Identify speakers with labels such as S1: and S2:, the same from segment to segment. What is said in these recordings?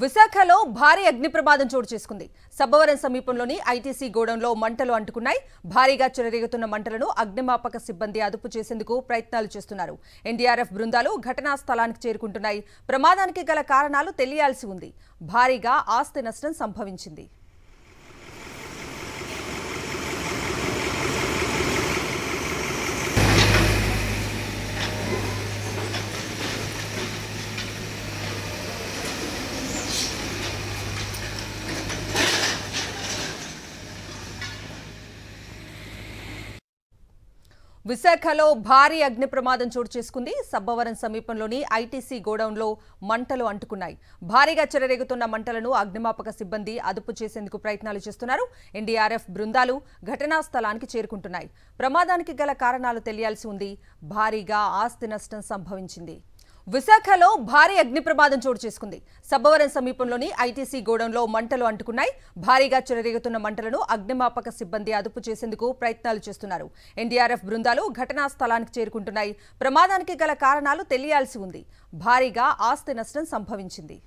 S1: విశాఖలో భారీ అగ్ని ప్రమాదం చోటు చేసుకుంది. సబ్బవరం సమీపంలోని ఐటీసీ గోడౌన్లో మంటలు అంటుకున్నాయి. భారీగా చెలరేగుతున్న మంటలను అగ్నిమాపక సిబ్బంది అదుపు చేసేందుకు ప్రయత్నాలు చేస్తున్నారు. ఎన్డీఆర్ఎఫ్ బృందాలు ఘటనా స్థలానికి చేరుకుంటున్నాయి. ప్రమాదానికి గల కారణాలు తెలియాల్సి ఉంది. భారీగా ఆస్తి నష్టం సంభవించింది. విశాఖలో భారీ అగ్ని ప్రమాదం చోటు చేసుకుంది. సబ్బవరం సమీపంలోని ఐటీసీ గోడౌన్లో మంటలు అంటుకున్నాయి. భారీగా చెలరేగుతున్న మంటలను అగ్నిమాపక సిబ్బంది అదుపు చేసేందుకు ప్రయత్నాలు చేస్తున్నారు. ఎన్డీఆర్ఎఫ్ బృందాలు ఘటనా స్థలానికి చేరుకుంటున్నాయి. ప్రమాదానికి గల కారణాలు తెలియాల్సి ఉంది. భారీగా ఆస్తి నష్టం సంభవించింది. విశాఖలో భారీ అగ్ని ప్రమాదం చోటు చేసుకుంది. సబ్బవరం సమీపంలోని ఐటీసీ గోడౌన్లో మంటలు అంటుకున్నాయి. భారీగా చెలరేగుతున్న మంటలను అగ్నిమాపక సిబ్బంది అదుపు చేసేందుకు ప్రయత్నాలు చేస్తున్నారు. ఎన్డీఆర్ఎఫ్ బృందాలు ఘటనా స్థలానికి చేరుకుంటున్నాయి. ప్రమాదానికి గల కారణాలు తెలియాల్సి ఉంది. భారీగా ఆస్తి నష్టం సంభవించింది.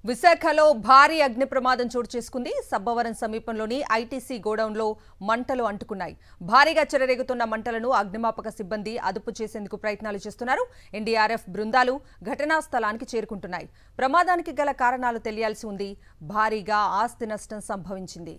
S1: విశాఖలో భారీ అగ్ని ప్రమాదం చోటు చేసుకుంది. సబ్బవరం సమీపంలోని ఐటీసీ గోడౌన్లో మంటలు అంటుకున్నాయి. భారీగా చెలరేగుతున్న మంటలను అగ్నిమాపక సిబ్బంది అదుపు చేసేందుకు ప్రయత్నాలు చేస్తున్నారు. ఎన్డీఆర్ఎఫ్ బృందాలు ఘటనా స్థలానికి చేరుకుంటున్నాయి. ప్రమాదానికి గల కారణాలు తెలియాల్సి ఉంది. భారీగా ఆస్తి నష్టం సంభవించింది.